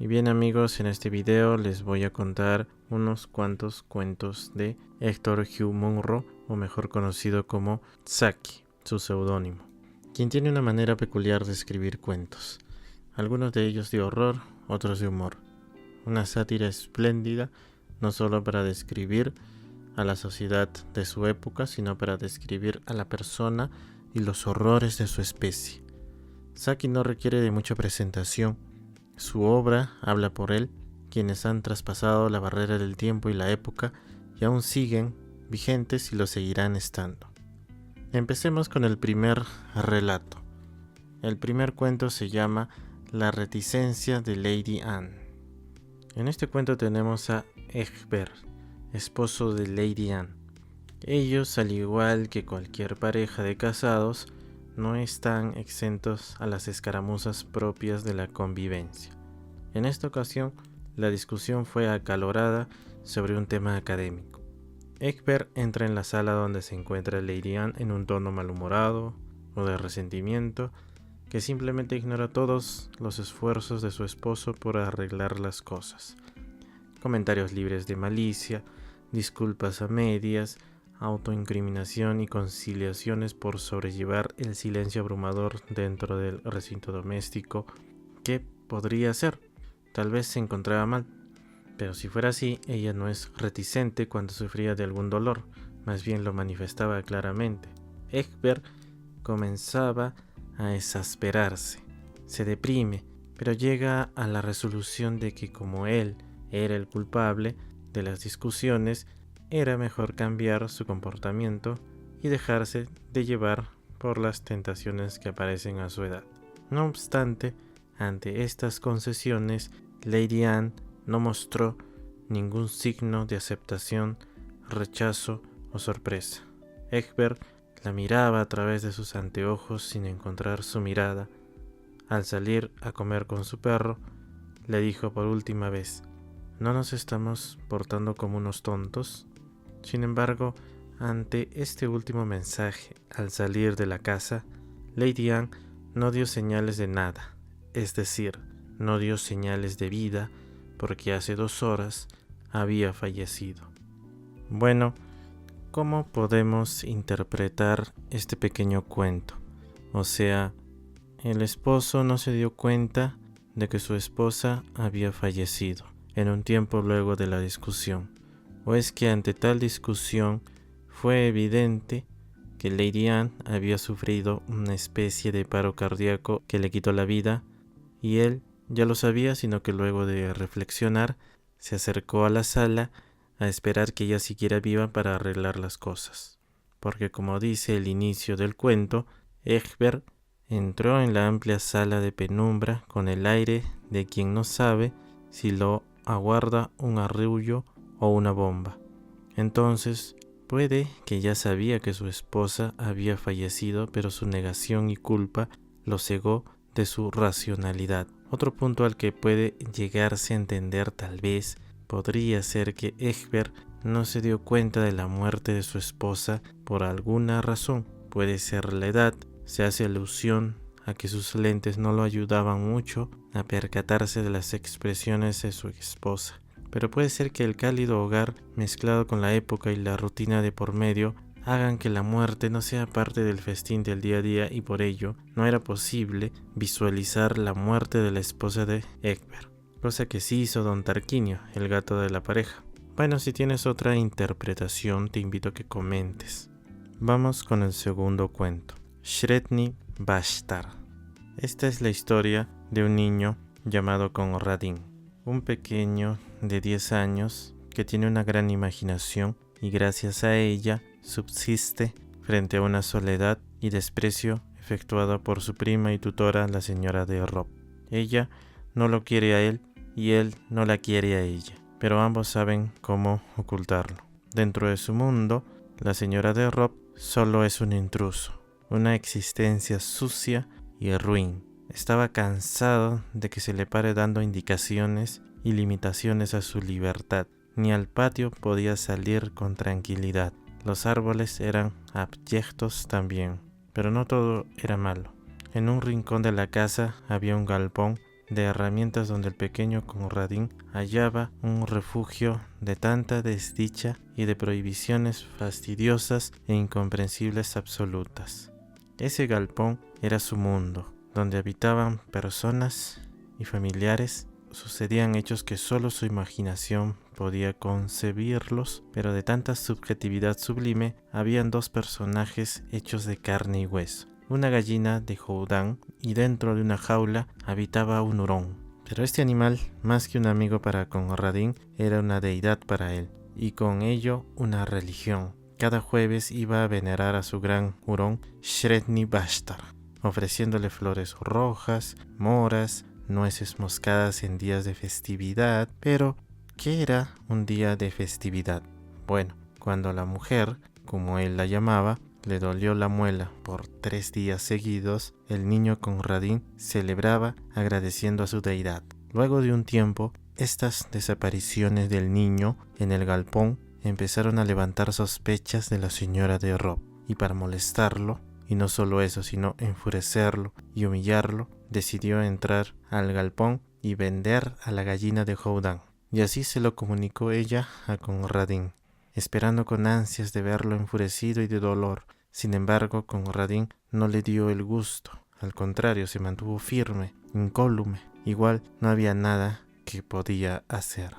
Y bien amigos, en este video les voy a contar unos cuantos cuentos de Hector Hugh Munro, o mejor conocido como Saki, su seudónimo, quien tiene una manera peculiar de escribir cuentos, algunos de ellos de horror, otros de humor. Una sátira espléndida, no solo para describir a la sociedad de su época, sino para describir a la persona y los horrores de su especie. Saki no requiere de mucha presentación. Su obra habla por él, quienes han traspasado la barrera del tiempo y la época y aún siguen vigentes y lo seguirán estando. Empecemos con el primer relato. El primer cuento se llama La reticencia de Lady Anne. En este cuento tenemos a Egbert, esposo de Lady Anne. Ellos, al igual que cualquier pareja de casados, no están exentos a las escaramuzas propias de la convivencia. En esta ocasión, la discusión fue acalorada sobre un tema académico. Egbert entra en la sala donde se encuentra Lady Anne en un tono malhumorado o de resentimiento, que simplemente ignora todos los esfuerzos de su esposo por arreglar las cosas. Comentarios libres de malicia, disculpas a medias, autoincriminación y conciliaciones por sobrellevar el silencio abrumador dentro del recinto doméstico. ¿Qué podría ser? Tal vez se encontraba mal, pero si fuera así, ella no es reticente cuando sufría de algún dolor, más bien lo manifestaba claramente. Egbert comenzaba a exasperarse, se deprime, pero llega a la resolución de que como él era el culpable de las discusiones, era mejor cambiar su comportamiento y dejarse de llevar por las tentaciones que aparecen a su edad. No obstante, ante estas concesiones, Lady Anne no mostró ningún signo de aceptación, rechazo o sorpresa. Egbert la miraba a través de sus anteojos sin encontrar su mirada. Al salir a comer con su perro, le dijo por última vez: ¿no nos estamos portando como unos tontos? Sin embargo, ante este último mensaje, al salir de la casa, Lady Anne no dio señales de nada, es decir, no dio señales de vida porque hace 2 horas había fallecido. Bueno, ¿cómo podemos interpretar este pequeño cuento? O sea, el esposo no se dio cuenta de que su esposa había fallecido en un tiempo luego de la discusión. ¿O es que ante tal discusión fue evidente que Lady Anne había sufrido una especie de paro cardíaco que le quitó la vida y él ya lo sabía, sino que luego de reflexionar se acercó a la sala a esperar que ella siguiera viva para arreglar las cosas? Porque como dice el inicio del cuento, Egbert entró en la amplia sala de penumbra con el aire de quien no sabe si lo aguarda un arrullo o una bomba. Entonces, puede que ya sabía que su esposa había fallecido, pero su negación y culpa lo cegó de su racionalidad. Otro punto al que puede llegarse a entender tal vez podría ser que Egbert no se dio cuenta de la muerte de su esposa por alguna razón. Puede ser la edad, se hace alusión a que sus lentes no lo ayudaban mucho a percatarse de las expresiones de su esposa. Pero puede ser que el cálido hogar, mezclado con la época y la rutina de por medio, hagan que la muerte no sea parte del festín del día a día, y por ello no era posible visualizar la muerte de la esposa de Egbert, cosa que sí hizo don Tarquinio, el gato de la pareja. Bueno, si tienes otra interpretación, te invito a que comentes. Vamos con el segundo cuento, Sredni Vashtar. Esta es la historia de un niño llamado Conradin, un pequeño de 10 años que tiene una gran imaginación y gracias a ella subsiste frente a una soledad y desprecio efectuada por su prima y tutora, la señora de Rob. Ella no lo quiere a él y él no la quiere a ella, pero ambos saben cómo ocultarlo. Dentro de su mundo, la señora de Rob solo es un intruso, una existencia sucia y ruin. Estaba cansado de que se le pare dando indicaciones y limitaciones a su libertad. Ni al patio podía salir con tranquilidad. Los árboles eran abyectos también, pero no todo era malo. En un rincón de la casa había un galpón de herramientas donde el pequeño Conradin hallaba un refugio de tanta desdicha y de prohibiciones fastidiosas e incomprensibles absolutas. Ese galpón era su mundo, donde habitaban personas y familiares. Sucedían hechos que solo su imaginación podía concebirlos, pero de tanta subjetividad sublime habían dos personajes hechos de carne y hueso. Una gallina de Houdang, y dentro de una jaula habitaba un hurón. Pero este animal, más que un amigo para Conradin, era una deidad para él, y con ello una religión. Cada jueves iba a venerar a su gran hurón Shreni Bashtar, ofreciéndole flores rojas, moras, nueces moscadas en días de festividad. Pero, ¿qué era un día de festividad? Bueno, cuando la mujer, como él la llamaba, le dolió la muela por 3 días seguidos, el niño Conradin celebraba agradeciendo a su deidad. Luego de un tiempo, estas desapariciones del niño en el galpón empezaron a levantar sospechas de la señora de Rob, y para molestarlo, y no solo eso, sino enfurecerlo y humillarlo, decidió entrar al galpón y vender a la gallina de Houdang. Y así se lo comunicó ella a Conradin, esperando con ansias de verlo enfurecido y de dolor. Sin embargo, Conradin no le dio el gusto, al contrario, se mantuvo firme, incólume. Igual no había nada que podía hacer.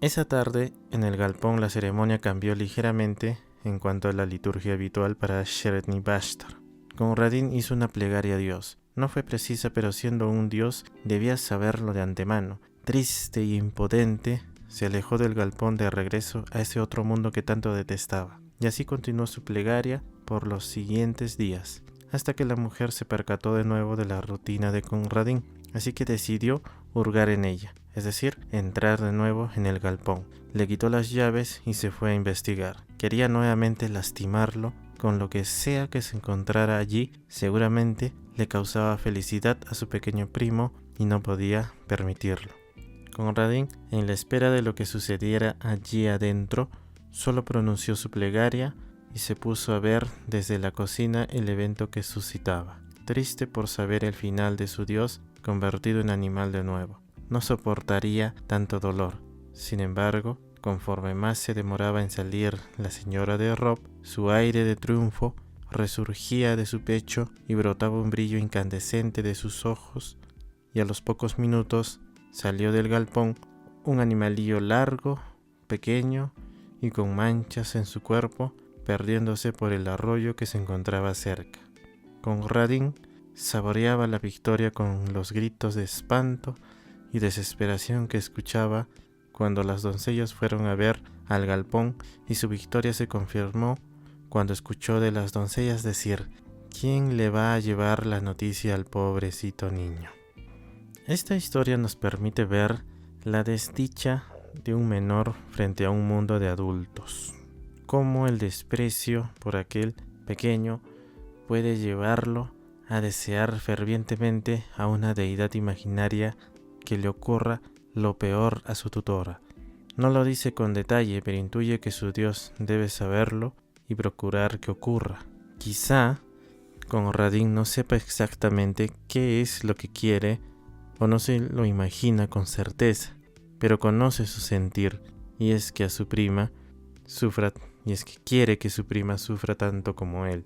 Esa tarde, en el galpón, la ceremonia cambió ligeramente en cuanto a la liturgia habitual para Shreni Bashtar. Conradin hizo una plegaria a Dios. No fue precisa, pero siendo un dios, debía saberlo de antemano. Triste y impotente, se alejó del galpón de regreso a ese otro mundo que tanto detestaba. Y así continuó su plegaria por los siguientes días, hasta que la mujer se percató de nuevo de la rutina de Conradin, así que decidió hurgar en ella, es decir, entrar de nuevo en el galpón. Le quitó las llaves y se fue a investigar. Quería nuevamente lastimarlo con lo que sea que se encontrara allí. Seguramente le causaba felicidad a su pequeño primo y no podía permitirlo. Conradin, en la espera de lo que sucediera allí adentro, solo pronunció su plegaria y se puso a ver desde la cocina el evento que suscitaba. Triste por saber el final de su dios convertido en animal de nuevo, no soportaría tanto dolor. Sin embargo, conforme más se demoraba en salir la señora de Rob, su aire de triunfo resurgía de su pecho y brotaba un brillo incandescente de sus ojos, y a los pocos minutos salió del galpón un animalillo largo, pequeño y con manchas en su cuerpo, perdiéndose por el arroyo que se encontraba cerca. Conradin saboreaba la victoria con los gritos de espanto y desesperación que escuchaba cuando las doncellas fueron a ver al galpón, y su victoria se confirmó cuando escuchó de las doncellas decir: ¿quién le va a llevar la noticia al pobrecito niño? Esta historia nos permite ver la desdicha de un menor frente a un mundo de adultos, cómo el desprecio por aquel pequeño puede llevarlo a desear fervientemente a una deidad imaginaria que le ocurra lo peor a su tutora. No lo dice con detalle, pero intuye que su Dios debe saberlo y procurar que ocurra. Quizá Conradin no sepa exactamente qué es lo que quiere o no se lo imagina con certeza, pero conoce su sentir, y es que a su prima sufra, y es que quiere que su prima sufra tanto como él.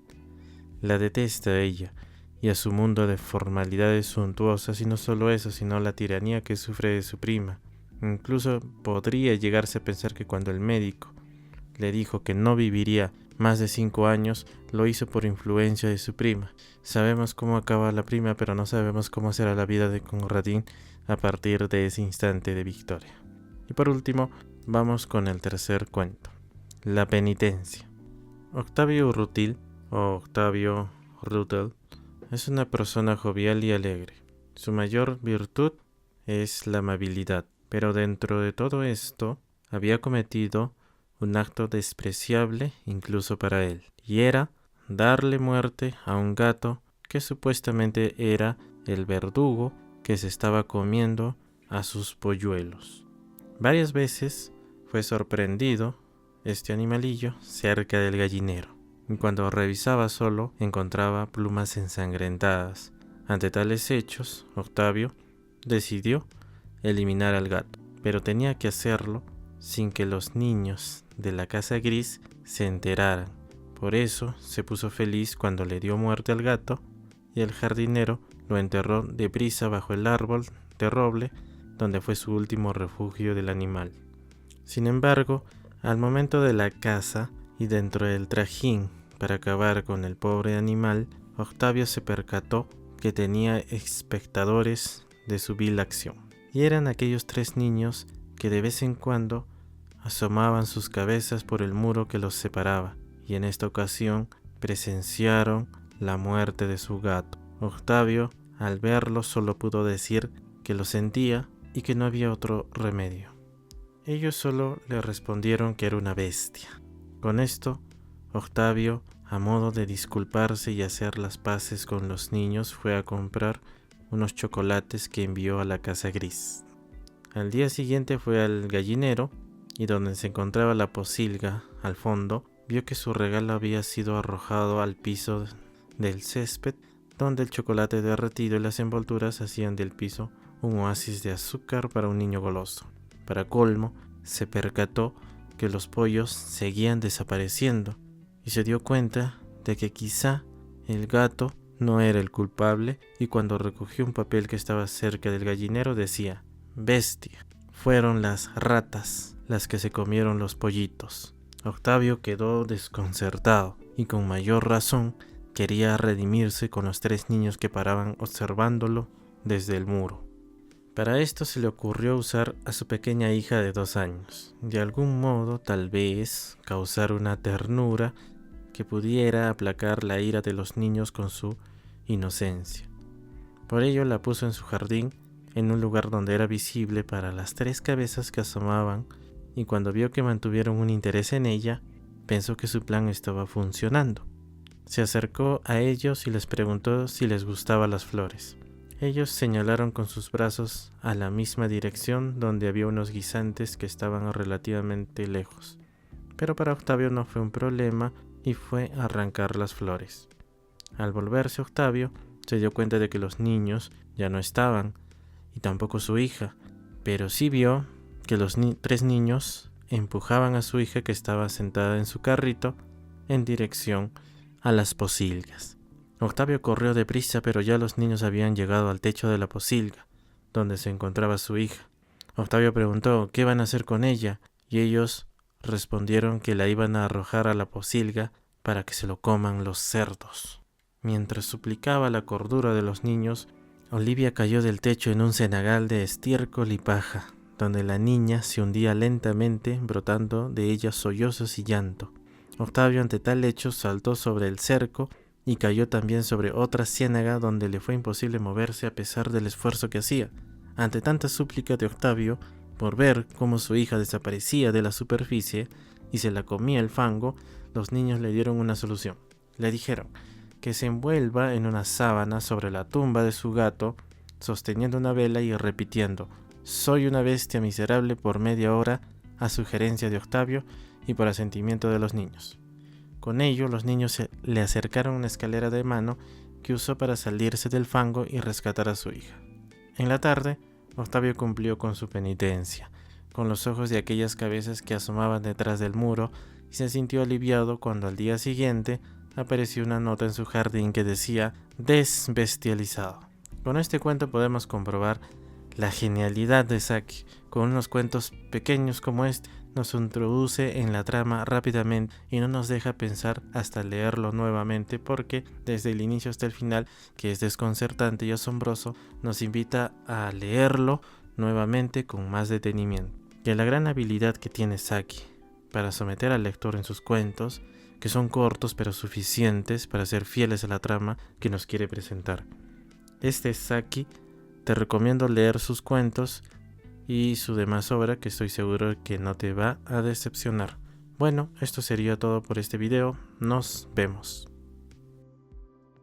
La detesta a ella y a su mundo de formalidades suntuosas, y no solo eso, sino la tiranía que sufre de su prima. Incluso podría llegarse a pensar que cuando el médico le dijo que no viviría más de 5 años, lo hizo por influencia de su prima. Sabemos cómo acaba la prima, pero no sabemos cómo será la vida de Conradin a partir de ese instante de victoria. Y por último, vamos con el tercer cuento, la penitencia. Octavio Rutil, o Octavio Rutel, es una persona jovial y alegre. Su mayor virtud es la amabilidad, pero dentro de todo esto había cometido un acto despreciable incluso para él, y era darle muerte a un gato que supuestamente era el verdugo que se estaba comiendo a sus polluelos. Varias veces fue sorprendido este animalillo cerca del gallinero, y cuando revisaba solo encontraba plumas ensangrentadas. Ante tales hechos, Octavio decidió eliminar al gato, pero tenía que hacerlo sin que los niños de la casa gris se enteraran. Por eso se puso feliz cuando le dio muerte al gato y el jardinero lo enterró deprisa bajo el árbol de roble donde fue su último refugio del animal. Sin embargo, al momento de la caza y dentro del trajín para acabar con el pobre animal, Octavio se percató que tenía espectadores de su vil acción. Y eran aquellos 3 niños que de vez en cuando asomaban sus cabezas por el muro que los separaba, y en esta ocasión presenciaron la muerte de su gato. Octavio, al verlo, solo pudo decir que lo sentía y que no había otro remedio. Ellos solo le respondieron que era una bestia. Con esto, Octavio, a modo de disculparse y hacer las paces con los niños, fue a comprar unos chocolates que envió a la casa gris. Al día siguiente fue al gallinero y donde se encontraba la pocilga al fondo, vio que su regalo había sido arrojado al piso del césped, donde el chocolate derretido y las envolturas hacían del piso un oasis de azúcar para un niño goloso. Para colmo, se percató que los pollos seguían desapareciendo y se dio cuenta de que quizá el gato no era el culpable, y cuando recogió un papel que estaba cerca del gallinero decía: bestia, fueron las ratas las que se comieron los pollitos. Octavio quedó desconcertado y con mayor razón quería redimirse con los 3 niños que paraban observándolo desde el muro. Para esto se le ocurrió usar a su pequeña hija de 2 años, de algún modo tal vez causar una ternura que pudiera aplacar la ira de los niños con su inocencia. Por ello la puso en su jardín, en un lugar donde era visible para las 3 cabezas que asomaban, y cuando vio que mantuvieron un interés en ella, pensó que su plan estaba funcionando. Se acercó a ellos y les preguntó si les gustaban las flores. Ellos señalaron con sus brazos a la misma dirección donde había unos guisantes que estaban relativamente lejos. Pero para Octavio no fue un problema y fue a arrancar las flores. Al volverse Octavio se dio cuenta de que los niños ya no estaban, y tampoco su hija, pero sí vio que los 3 niños empujaban a su hija que estaba sentada en su carrito en dirección a las pocilgas. Octavio corrió deprisa, pero ya los niños habían llegado al techo de la pocilga, donde se encontraba su hija. Octavio preguntó qué van a hacer con ella, y ellos respondieron que la iban a arrojar a la pocilga para que se lo coman los cerdos. Mientras suplicaba la cordura de los niños, Olivia cayó del techo en un cenagal de estiércol y paja, donde la niña se hundía lentamente, brotando de ella sollozos y llanto. Octavio, ante tal hecho, saltó sobre el cerco y cayó también sobre otra ciénaga donde le fue imposible moverse a pesar del esfuerzo que hacía. Ante tanta súplica de Octavio por ver cómo su hija desaparecía de la superficie y se la comía el fango, los niños le dieron una solución. Le dijeron que se envuelva en una sábana sobre la tumba de su gato, sosteniendo una vela y repitiendo: soy una bestia miserable, por media hora, a sugerencia de Octavio y por asentimiento de los niños. Con ello, los niños le acercaron una escalera de mano que usó para salirse del fango y rescatar a su hija. En la tarde, Octavio cumplió con su penitencia, con los ojos de aquellas cabezas que asomaban detrás del muro, y se sintió aliviado cuando al día siguiente apareció una nota en su jardín que decía: desbestializado. Con este cuento podemos comprobar la genialidad de Saki. Con unos cuentos pequeños como este, nos introduce en la trama rápidamente y no nos deja pensar hasta leerlo nuevamente, porque desde el inicio hasta el final, que es desconcertante y asombroso, nos invita a leerlo nuevamente con más detenimiento. Que la gran habilidad que tiene Saki para someter al lector en sus cuentos, que son cortos pero suficientes para ser fieles a la trama que nos quiere presentar. Este es Saki. Te recomiendo leer sus cuentos y su demás obra, que estoy seguro que no te va a decepcionar. Bueno, esto sería todo por este video. Nos vemos.